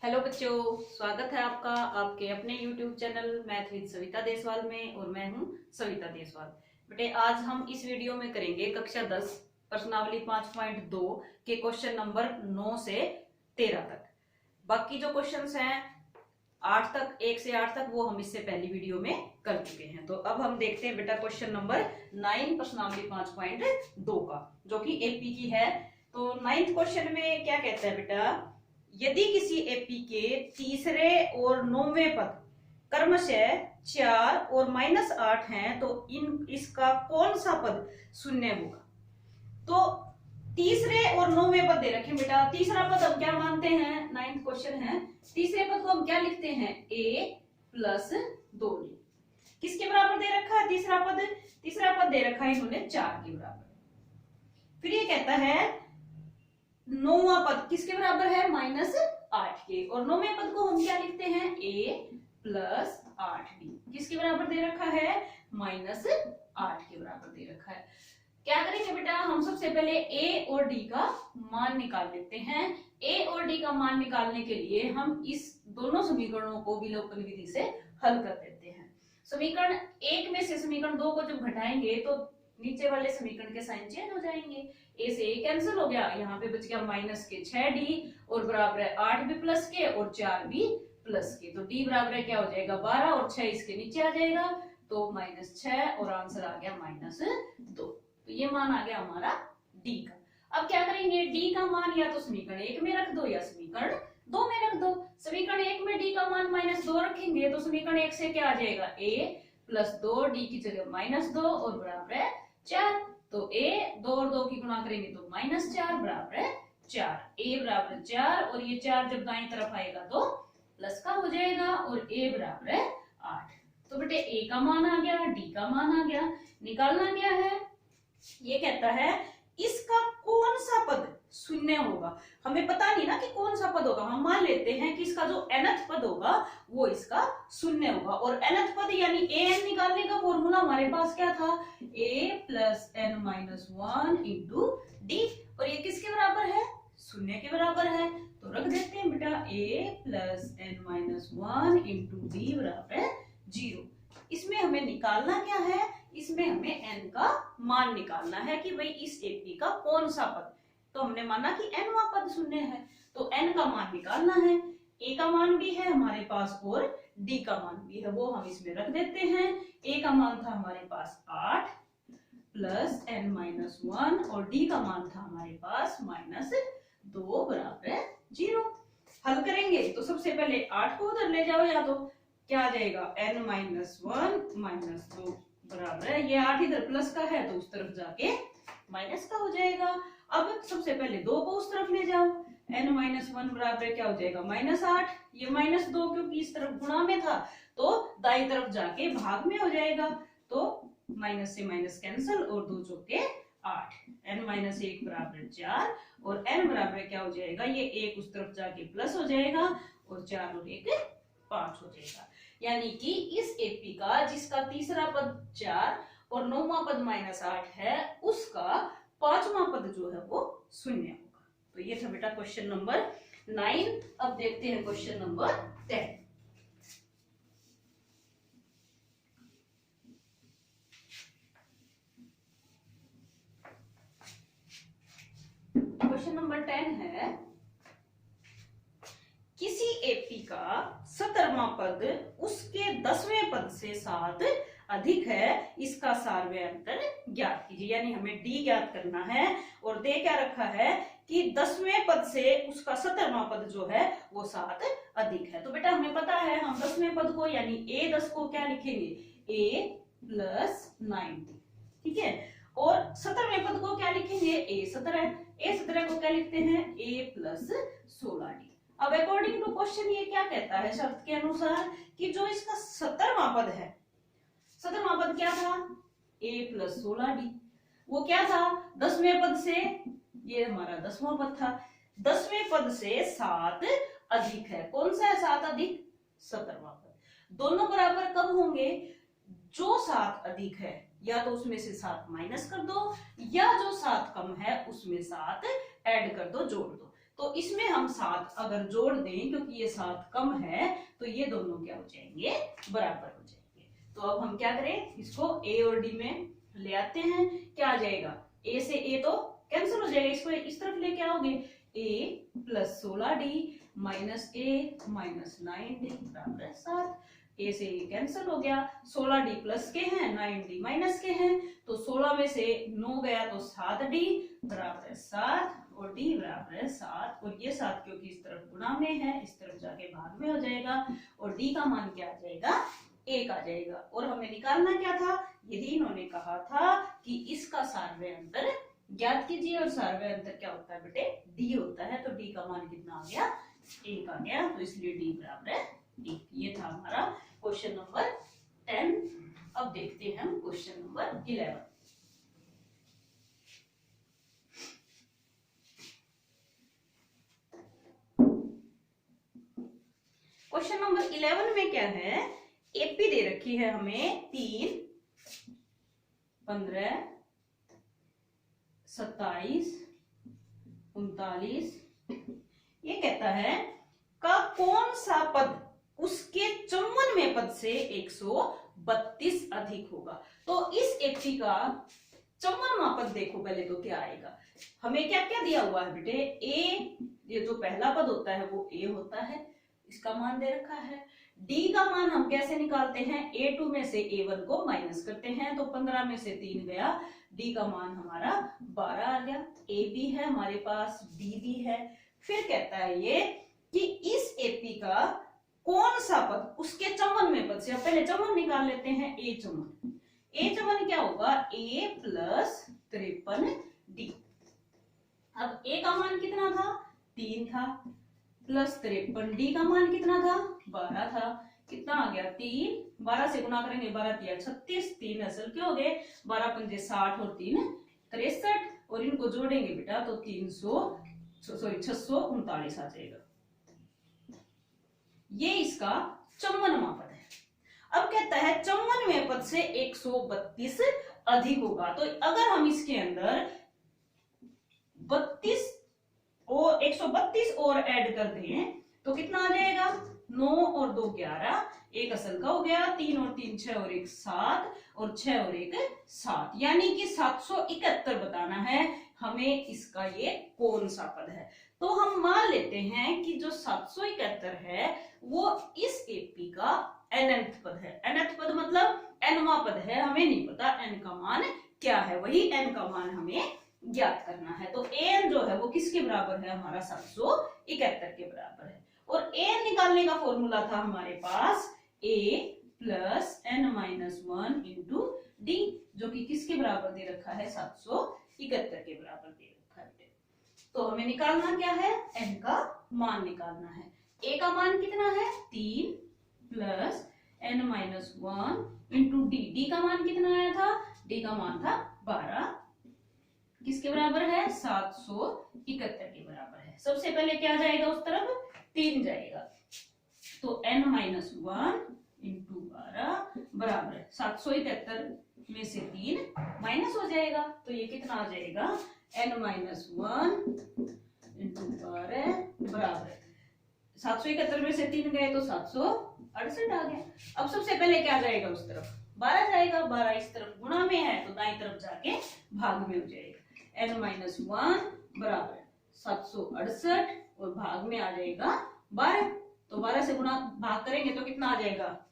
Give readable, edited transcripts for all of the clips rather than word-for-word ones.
Hello बच्चों, स्वागत है आपका आपके अपने YouTube channel math with Savita Deswal में। और मैं हूं सविता देसवाल। बेटे, आज हम इस वीडियो में करेंगे कक्षा 10 प्रश्नावली 5.2 के क्वेश्चन नंबर 9 से 13 तक। बाकी जो क्वेश्चंस हैं 8 तक, 1 से 8 तक, वो हम इससे पहली वीडियो में कर चुके हैं। तो अब हम देखते हैं बेटा क्वेश्चन नंबर 9 प्रश्नावली 5.2 का, जो कि एपी की है। तो 9th क्वेश्चन में क्या कहता है बेटा, यदि किसी एपी के तीसरे और 9वें पद क्रमशः 4 और -8 हैं तो इसका कौन सा पद शून्य होगा। तो तीसरे और 9वें पद दे रखे बेटा। तीसरा पद हम क्या मानते हैं, 9th क्वेश्चन है, तीसरे पद को हम क्या लिखते हैं, a + 2। किसके बराबर दे रखा है तीसरा पद? तीसरा पद दे रखा है इन्होंने 4 के बराबर। फिर ये कहता है 9वां पद किसके बराबर है, -8 के। और 9वें पद को हम क्या लिखते हैं, a + 8b। किसके बराबर दे रखा है, -8 के बराबर दे रखा है। क्या करेंगे बेटा, हम सबसे पहले a और d का मान निकाल लेते हैं। a और d का मान निकालने के लिए हम इस दोनों समीकरणों को विलोपन विधि से हल कर देते हैं। समीकरण 1 में से समीकरण 2 को जब घटाएंगे तो नीचे वाले समीकरण के साइन चेंज हो जाएंगे। a से a कैंसिल हो गया, यहाँ पे बच गया -6d और बराबर है 8b + के और 4b + के। तो d बराबर है क्या हो जाएगा, 12 और 6 इसके नीचे आ जाएगा तो -6 और आंसर आ गया -2। तो ये मान आ गया हमारा d का। अब क्या करेंगे, d का मान या तो समीकरण 1 में रख दो या समीकरण 2 में रख दो। समीकरण 1 में d का मान -2 रखेंगे तो समीकरण 1 से क्या आ जाएगा, a + 2, d की जगह -2 और बराबर है 4। तो a 2 और 2 की गुणा करेंगे तो -4 बराबर है 4। a बराबर 4 और ये 4 जब दाएं तरफ आएगा तो प्लस का हो जाएगा और a बराबर है 8। तो बेटे a का मान आ गया, d का मान आ गया। निकालना क्या है, ये कहता है इसका कौन सा पद शून्य होगा। हमें पता नहीं ना कि कौन सा पद होगा, हम मान लेते हैं कि इसका जो nth पद होगा वो इसका शून्य होगा। और nth पद यानी an निकालने का फॉर्मूला हमारे पास क्या था, a + n-1 × d। और ये किसके बराबर है, शून्य के बराबर है। तो रख देते हैं बेटा a + n-1 × d बराबर है 0। इसमें हमें निकालना क्या है, इसमें हमें n का मान निकालना है कि भाई इस एपी का कौन सा पद। तो हमने माना कि nवां पद शून्य है तो n का मान निकालना है। a का मान भी है हमारे पास और d का मान भी है, वो हम इसमें रख देते हैं। a का मान था हमारे पास 8 + n-1 और d का मान था हमारे पास -2 बराबर है 0। हल करेंगे तो सबसे पहले 8 को उधर ले जाओ, या तो क्या आ जाएगा, n-1 - 2 बराबर है, ये 8 इधर प्लस का है तो उस तरफ जाके माइनस का हो जाएगा। अब सबसे पहले 2 को उस तरफ ले जाओ, n-1 बराबर क्या हो जाएगा, -8। ये -2 क्योंकि इस तरफ गुणा में था तो दाईं तरफ जाके भाग में हो जाएगा। तो माइनस से माइनस कैंसिल और 2 चौके 8। n-1 बराबर 4 और n बराबर क्या हो जाएगा, ये 1 उस तरफ जाके प्लस हो जाएगा और 4 और 1 5 हो जाएगा। यानी कि इस एपी का जिसका तीसरा पद 4 और 9वां पद -8 है, उसका 5वां पद जो है वो शून्य होगा। तो ये था बेटा क्वेश्चन नंबर 9। अब देखते हैं क्वेश्चन नंबर 10। क्वेश्चन नंबर 10 है, किसी एपी का 17वां पद उसके 10वें पद से 7 अधिक है, इसका सारवें अंतर ज्ञात कीजिए। यानी हमें डी ज्ञात करना है और दे क्या रखा है कि 10वें पद से उसका 17वां पद जो है वो 7 अधिक है। तो बेटा हमें पता है, हम 10वें पद को यानी a10 को क्या लिखेंगे, a + 90, ठीक है। और 17वें पद को क्या लिखेंगे, a17 को क्या लिखते हैं, a + 16d। अब अकॉर्डिंग टू क्वेश्चन ये क्या कहता है, शर्त के अनुसार, कि जो इसका 17वां पद है, 17वां पद क्या था, a + 16d। वो क्या था, 10वें पद से, ये हमारा 10वां पद था, 10वें पद से 7 अधिक है। कौन सा है 7 अधिक, 17वां पद। दोनों बराबर कब होंगे, जो 7 अधिक है या तो उसमें से 7 माइनस कर दो, या जो 7 कम है उसमें 7 ऐड कर दो, जोड़ दो। तो इसमें हम 7 अगर जोड़ दें, क्योंकि ये 7 कम है, तो ये दोनों क्या हो जाएंगे, बराबर हो जाएंगे। तो अब हम क्या करें, इसको ए और डी में ले आते हैं। क्या आ जाएगा, ए से ए तो कैंसिल हो जाएगा, इसको इस तरफ लेके आओगे, ए प्लस 16d माइनस ए माइनस 9d बराबर है 7। ए से ए कैंसिल हो गया, 16d प्लस के हैं, 9d माइनस के हैं, तो 16 में से 9 गया तो 7d बराबर है 7 और d बराबर है 7। और ये 7 क्योंकि इस तरफ गुणा में है, इस तरफ जाके भाग में हो जाएगा और d का मान क्या आ जाएगा, 1 आ जाएगा। और हमें निकालना क्या था, यदि इन्होंने कहा था कि इसका सार्वय अंतर ज्ञात कीजिए, और सार्वय अंतर क्या होता है बेटे, d होता है, तो d का मान कितना आ गया, 1 आ गया, तो इसलिए d बराबर है d। ये था हमारा क्वेश्चन नंबर 10। अब देखते हैं हम क्वेश्चन नंबर 11। क्वेश्चन नंबर 11 में क्या है, एपी दे रखी है हमें 3, 15, 27, 39। ये कहता है का कौन सा पद उसके 54वें पद से 132 अधिक होगा। तो इस एपी का 54वां पद देखो पहले तो क्या आएगा, हमें क्या क्या दिया हुआ है बेटे, ए, ये जो पहला पद होता है वो ए होता है, इसका मान दे रखा है। डी का मान हम कैसे निकालते हैं, A2 में से A1 को माइनस करते हैं, तो 15 में से 3 गया, डी का मान हमारा 12 आ गया। ए भी है हमारे पास, डी भी है। फिर कहता है ये कि इस एपी का कौन सा पद उसके 54वें पद से, अब पहले 54 निकाल लेते हैं, ए 54 क्या होगा, a प्लस 53d। अब a का मान कितना था, 3 था, प्लस 53d का मान कितना था, 12 था, कितना आ गया, 3, 12 से गुना करेंगे, 12 तिया 36, 3 असल के हो गए, 12 पंजे 60 और 3 63, और इनको जोड़ेंगे बेटा तो 639 आ जाएगा। ये इसका 54वां पद है। अब कहता है 54वें पद से 132 अधिक होगा, तो अगर हम इसके अंदर 32 और 132 और ऐड कर दें तो कितना आ जाएगा, 9 और 2 11, एक असल का हो गया, 3 और 3 6 और 1 7, और 6 और 1 7, यानी कि 771 बताना है हमें इसका ये कौन सा पद है। तो हम मान लेते हैं कि जो 771 है वो इस एपी का nth पद है। nth पद मतलब nवां पद है, हमें नहीं पता n का मान क्या है, वही n का मान हमें ज्ञात करना है। तो an जो है वो किसके बराबर है, हमारा 771 के बराबर है। और an निकालने का फॉर्मूला था हमारे पास a plus n minus 1 into D, जो कि किसके बराबर दे रखा है, 771 के बराबर दे रखा है। तो हमें निकालना क्या है, n का मान निकालना है। a का मान कितना है, 3 plus n minus 1 into D, D का मान कितना आया था, डी का मान था 12, किसके बराबर है, 771 के बराबर है। सबसे पहले क्या जाएगा उस तरफ, 3 जाएगा, तो n माइनस 1 इंटू 12 बराबर है 771 में से 3 माइनस हो जाएगा, तो ये कितना आ जाएगा, n माइनस 1 इंटू 12 बराबर है 771 में से 3 गए तो 768 आ गया। अब सबसे पहले क्या जाएगा उस तरफ, 12 जाएगा, 12 इस तरफ गुणा में है तो दाईं तरफ जाके भाग में हो जाएगा, n माइनस 1 बराबर 768 और भाग में आ जाएगा 12, तो 12 से गुणा भाग करेंगे तो कितना आ जाएगा,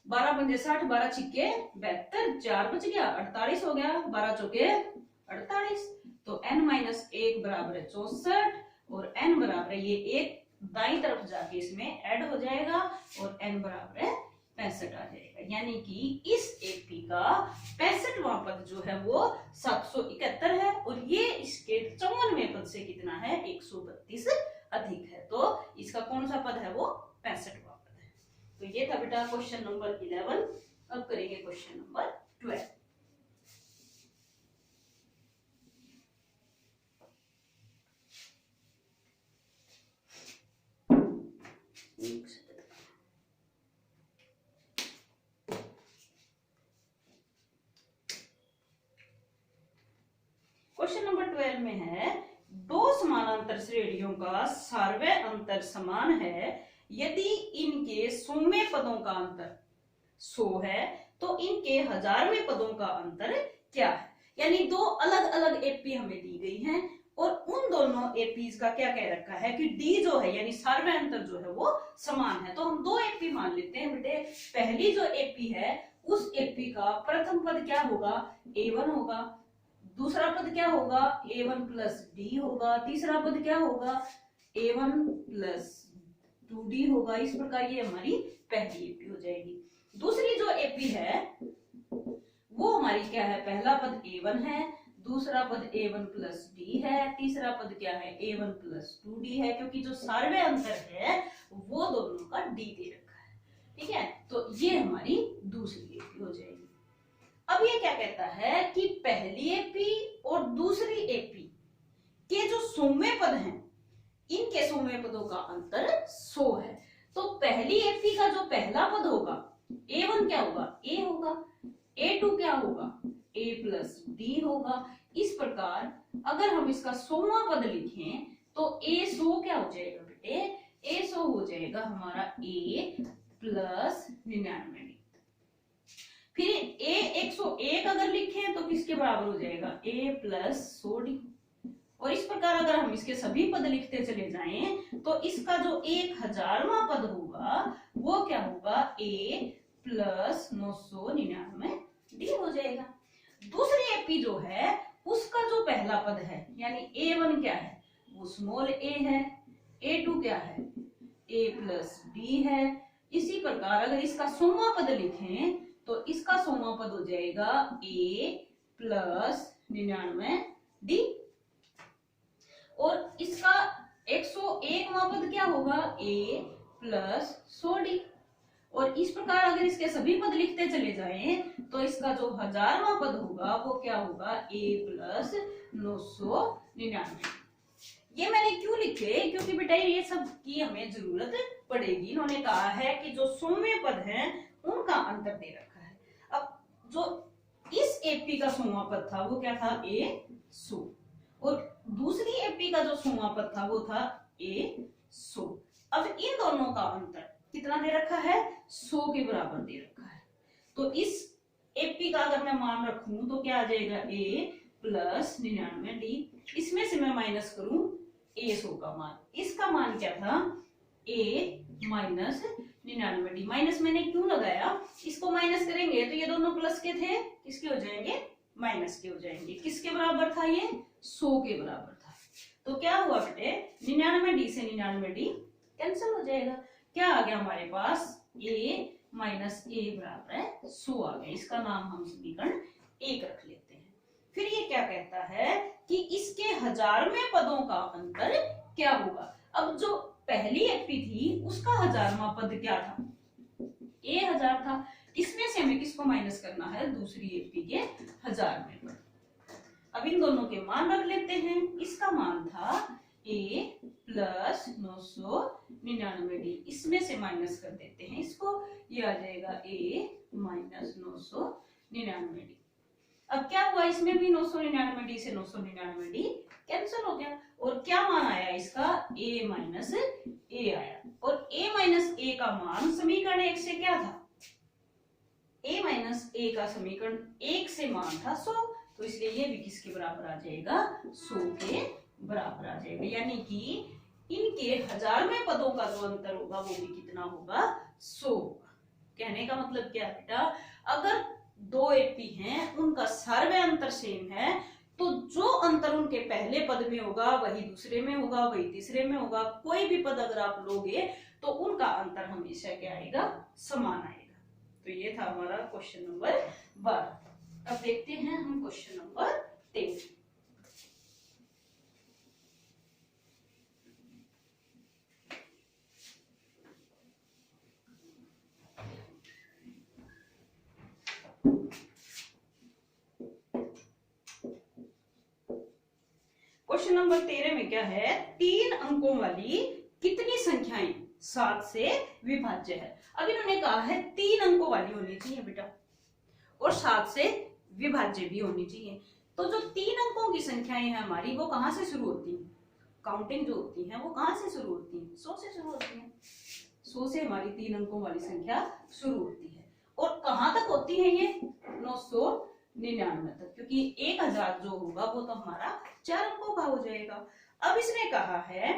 12 पंजे 60, 12 छिक्के 72, 4 बच गया, 48 हो गया, 12 चौके 48, तो n माइनस 1 बराबर है 64 और n बराबर है, ये एक दाईं तरफ जाके इसमें ऐड हो जाएगा और n बराबर है 65 आ जाएगा, यानी कि इस एपी का 65वां पद जो है वो 771 है और ये इसके 54वें पद से कितना है, 132 अधिक है। तो इसका कौन सा पद है, वो 65वां पद है। तो ये था बेटा क्वेश्चन नंबर 11। अब करेंगे क्वेश्चन नंबर 12। क्वेश्चन नंबर 12 में है, दो समानांतर श्रेणियों का सार्वय अंतर समान है यदि इनके 100वें पदों का अंतर 100 है तो इनके 1000वें पदों का अंतर क्या है। यानी दो अलग अलग एपी हमें दी गई हैं और उन दोनों एपीज का क्या कह रखा है कि डी जो है यानी सार्वय अंतर जो है वो समान है। तो हम दो एपी मान लेते हैं बेटे। पहली जो एपी है उस एपी का प्रथम पद क्या होगा, A1 होगा। दूसरा पद क्या होगा, A1 प्लस डी होगा। तीसरा पद क्या होगा, A1 प्लस 2D होगा। इस प्रकार ये हमारी पहली एपी हो जाएगी। दूसरी जो एपी है वो हमारी क्या है, पहला पद A1 है, दूसरा पद A1 प्लस डी है, तीसरा पद क्या है A1 प्लस 2D है, क्योंकि जो सार्वय अंतर है वो दोनों का D दे रखा है। ठीक है, तो ये हमारी दूसरी एपी हो जाएगी। अब ये क्या कहता है कि पहली एपी और दूसरी एपी के जो 100वें पद हैं इनके 100वें पदों का अंतर 100 है। तो पहली एपी का जो पहला पद होगा A1 क्या होगा, A होगा। A2 क्या होगा, A प्लस डी होगा। इस प्रकार अगर हम इसका 100वां पद लिखें तो A100 क्या हो जाएगा बेटे, A100 हो जाएगा हमारा A प्लस 99D। फिर A101 अगर लिखें तो किसके बराबर हो जाएगा, A प्लस 100D। और इस प्रकार अगर हम इसके सभी पद लिखते चले जाएं तो इसका जो 1000वां पद होगा वो क्या होगा, A प्लस 999D हो जाएगा। दूसरी एपी जो है उसका जो पहला पद है यानी A1 क्या है, वो स्मॉल a है। A2 क्या है, A प्लस डी है। इसी प्रकार अगर इसका 100वां पद लिखें तो इसका 100वां पद हो जाएगा A प्लस 99D। और इसका 101वां पद क्या होगा, A प्लस 100D। और इस प्रकार अगर इसके सभी पद लिखते चले जाएं तो इसका जो 1000वां पद होगा वो क्या होगा, A प्लस 999। ये मैंने क्यों लिखे, क्योंकि बेटा ये सब की हमें जरूरत पड़ेगी। इन्होंने कहा है कि जो 100वें पद हैं उनका अंतर दे रखा है। अब जो इस एपी का 100वां पद था वो क्या था, A100। और दूसरी एपी का जो 100वां पद था वो था A100। अब इन दोनों का अंतर कितना दे रखा है, 100 के बराबर दे रखा है। तो इस एपी का अगर मैं मान रखूं तो क्या आ जाएगा, A प्लस 99D। इसमें से मैं माइनस करूं A100 का मान, इसका मान क्या था, A माइनस 99D। माइनस मैंने क्यों लगाया, इसको माइनस करेंगे तो ये दोनों प्लस के थे, किसके हो जाएंगे, माइनस के हो जाएंगे। किसके बराबर था ये, 100 के बराबर था। तो क्या हुआ बेटे, 99D से 99D कैंसिल हो जाएगा। क्या आ गया हमारे पास, A माइनस A बराबर है 100 आ गया। इसका नाम हम समीकरण 1 रख लेते हैं। फिर ये क्या कहता है कि इसके 1000वें पदों का अंतर क्या होगा। अब जो पहली एपी थी उसका 1000वां पद क्या था, A1000 था। इसमें से हमें किसको माइनस करना है, दूसरी एपी के 1000वें पद। अब इन दोनों के मान रख लेते हैं। इसका मान था A प्लस 999D। इसमें से माइनस कर देते हैं इसको, ये आ जाएगा A माइनस 999D। अब क्या हुआ, इसमें भी 999D से 999D कैंसिल हो गया। और क्या मान आया इसका, A माइनस A आया। और A माइनस A का मान समीकरण 1 से क्या था, A माइनस A का समीकरण 1 से मान था 100। तो इसलिए ये भी किसके बराबर आ जाएगा, 100 के बराबर आ जाएगा। यानी कि इनके 1000वें पदों का जो अंतर होगा वो भी कितना होगा, 100 होगा। कहने का मतलब क्या बेटा, अगर दो एपी हैं उनका सार्वय अंतर सेम है तो जो अंतर उनके पहले पद में होगा वही दूसरे में होगा, वही तीसरे में होगा। कोई भी पद अगर आप लोगे तो उनका अंतर हमेशा क्या आएगा, समान आएगा। तो ये था हमारा क्वेश्चन नंबर 12। अब देखते हैं हम क्वेश्चन नंबर 23। क्वेश्चन नंबर 13 में क्या है, 3 अंकों वाली कितनी संख्याएं 7 से विभाज्य है। अब इन्होंने कहा है 3 अंकों वाली होनी चाहिए बेटा और 7 से विभाज्य भी होनी चाहिए। तो जो 3 अंकों की संख्याएं हैं हमारी वो कहां से शुरू होती हैं, काउंटिंग जो होती है वो कहाँ से शुरू होती है? 100 से शुरू होती है। 100 से हमारी 3 अंकों वाली संख्या शुरू होती है। और कहाँ तक होती है ये? 999 तक, क्योंकि 1000 जो होगा वो तो हमारा 4 अंकों का हो जाएगा। अब इसने कहा है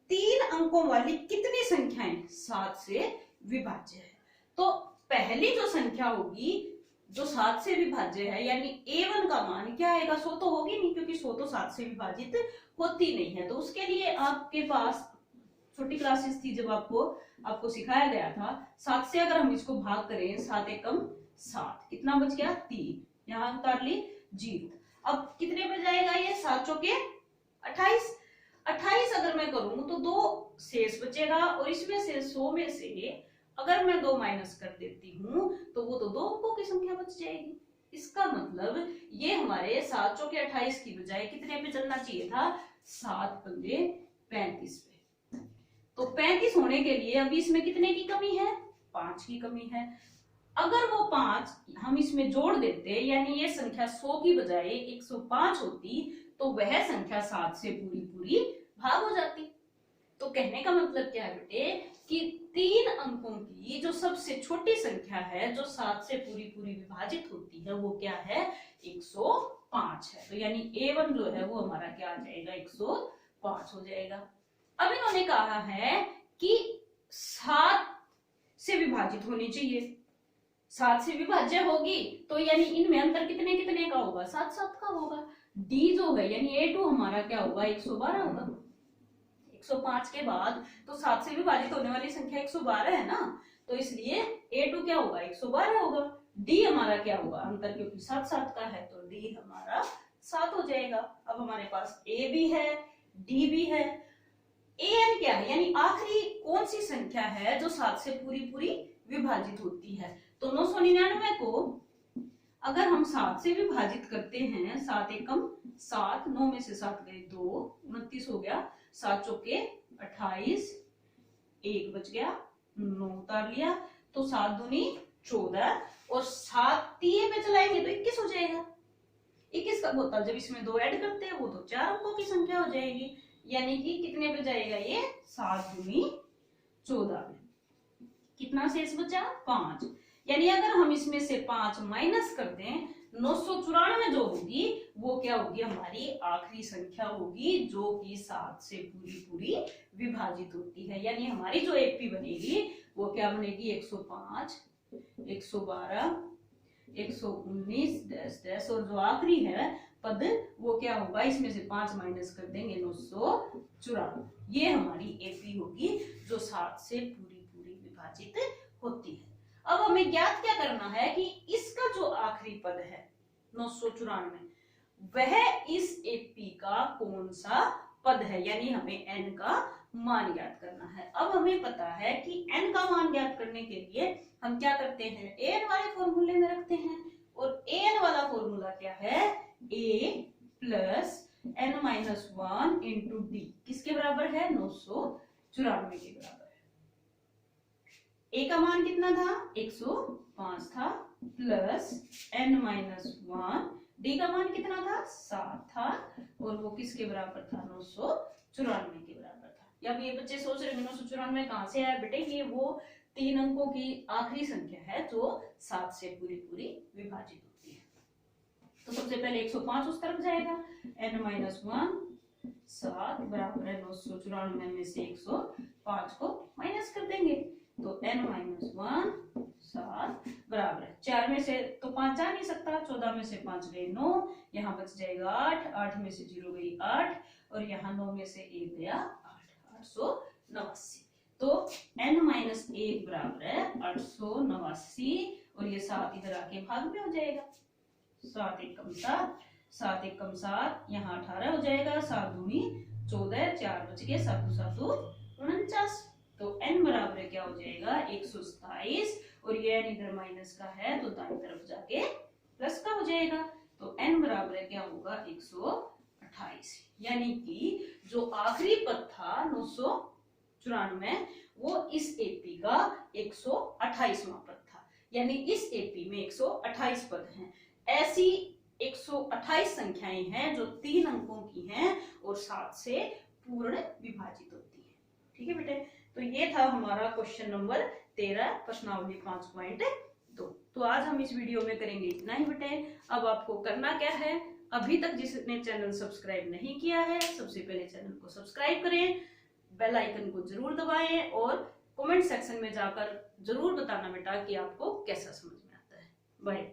3 अंकों वाली कितनी संख्याएं 7 से विभाज्य है। तो पहली जो संख्या होगी जो 7 से विभाज्य है, यानी A1 का मान क्या आएगा? 100 तो होगी नहीं, क्योंकि 100 तो 7 से विभाजित होती नहीं है। तो उसके लिए आपके पास छोटी क्लासेस थी जब आपको सिखाया गया था, 7 से अगर हम इसको भाग करें, 7 एकम 7, कितना बच गया? 3, यहाँ उतार ली 0। अब कितने पे जाएगा ये? 7 चौके 28। 28 अगर मैं करूं तो 2 शेष बचेगा, और इसमें से 100 में से अगर मैं 2 माइनस कर देती हूँ तो वो तो 2 अंकों की संख्या बच जाएगी। इसका मतलब ये हमारे 7 चौके 28 की बजाय कितने पे चलना चाहिए था? 7 पंजे 35 पे। तो 35 होने के लिए अभी इसमें कितने की कमी है? 5 की कमी है। अगर वो 5 हम इसमें जोड़ देते, यानी ये संख्या 100 की बजाय 105 होती, तो वह संख्या 7 से पूरी पूरी भाग हो जाती। तो कहने का मतलब क्या है बेटे कि 3 अंकों की जो सबसे छोटी संख्या है जो 7 से पूरी पूरी विभाजित होती है वो क्या है? 105 है। तो यानी A1 जो है वो हमारा क्या आ जाएगा? 105 हो जाएगा। अब इन्होंने कहा है कि 7 से विभाजित होनी चाहिए। 7 से विभाज्य होगी तो यानी इनमें अंतर कितने कितने का होगा? 7 7 का होगा। D जो है यानी A2 हमारा क्या होगा? 112 होगा। 105 के बाद तो 7 से विभाजित होने वाली संख्या 112 है ना, तो इसलिए A2 क्या होगा? 112 होगा। D हमारा क्या होगा? अंतर क्योंकि 7 7 का है तो D हमारा 7 हो जाएगा। अब हमारे पास A भी है, D भी है। AN क्या है? यानी आखिरी कौन सी संख्या है जो 7 से पूरी पूरी विभाजित होती है? तो 999 को अगर हम 7 से विभाजित करते हैं, 7 एकम 7, 9 में से 7 गए 2, 29 हो गया। 7 चौके 28, 1 बच गया, 9 उतार लिया, तो 7 दूनी 14, और 7 3 पे चलाएंगे तो 21 हो जाएगा। 21 कब होता है? जब इसमें 2 ऐड करते हैं, वो तो 4 अंकों की संख्या हो जाएगी। यानी कि कितने पे जाएगा ये? 7 दूनी 14 में कितना शेष बचा? 5। यानी अगर हम इसमें से 5 माइनस कर दें, 994 जो होगी वो क्या होगी? हमारी आखिरी संख्या होगी जो कि 7 से पूरी पूरी विभाजित होती है। यानी हमारी जो एपी बनेगी वो क्या बनेगी? 105, 112, 119 डैश डैश, और जो आखिरी है पद वो क्या होगा? इसमें से 5 माइनस कर देंगे, 994। ये हमारी एपी होगी जो 7 से पूरी पूरी विभाजित होती है। अब हमें ज्ञात क्या करना है कि इसका जो आखिरी पद है 994, वह इस एपी का कौन सा पद है, यानी हमें n का मान ज्ञात करना है। अब हमें पता है कि n का मान ज्ञात करने के लिए हम क्या करते हैं? an वाले फॉर्मूले में रखते हैं, और an वाला फॉर्मूला क्या है? a plus n-1 into D किसके बराबर है? 994 के बराबर। A का मान कितना था? 105 था, प्लस n-1, D का मान कितना था? 7 था, और वो किसके बराबर था? 994 के बराबर था। या ये बच्चे सोच रहे हैं 994 कहां से आया? बेटे ये वो 3 अंकों की आखिरी संख्या है जो 7 से पूरी पूरी विभाजित होती है। तो सबसे पहले 105 उस तरफ जाएगा, n-1 7 बराबर है 994 में से 105 को माइनस कर देंगे, तो n-1 7 बराबर है 4 में से तो 5 जा नहीं सकता, 14 में से 5 गए 9, यहाँ बच जाएगा 8, 8 में से 0 गई 8, और यहाँ 9 में से 1 गया 8, 889। तो n-1 बराबर है 889, और ये 7 इधर आके भाग में हो जाएगा, 7 एकम 7, 7 एकम 7, यहाँ 18 हो जाएगा, 7 दूनी 14, 4 बच गए, 7 7 49। तो n बराबर क्या हो जाएगा? 127, और ये n इधर माइनस का है तो दाईं तरफ जाके प्लस का हो जाएगा, तो n बराबर क्या होगा? 128। यानी कि जो आखिरी पद था 994 वो इस एपी का 128वां पद था। यानी इस एपी में 128 पद हैं। ऐसी 128 संख्याएं हैं जो 3 अंकों की हैं और 7 से पूर्ण विभाजित होती है। ठीक है बेटे, तो ये था हमारा क्वेश्चन नंबर 13 प्रश्नावली 5.2। तो आज हम इस वीडियो में करेंगे इतना ही बेटे। अब आपको करना क्या है, अभी तक जिसने चैनल सब्सक्राइब नहीं किया है सबसे पहले चैनल को सब्सक्राइब करें, बेल आइकन को जरूर दबाएं और कमेंट सेक्शन में जाकर जरूर बताना बेटा कि आपको कैसा समझ में आता है। बाय।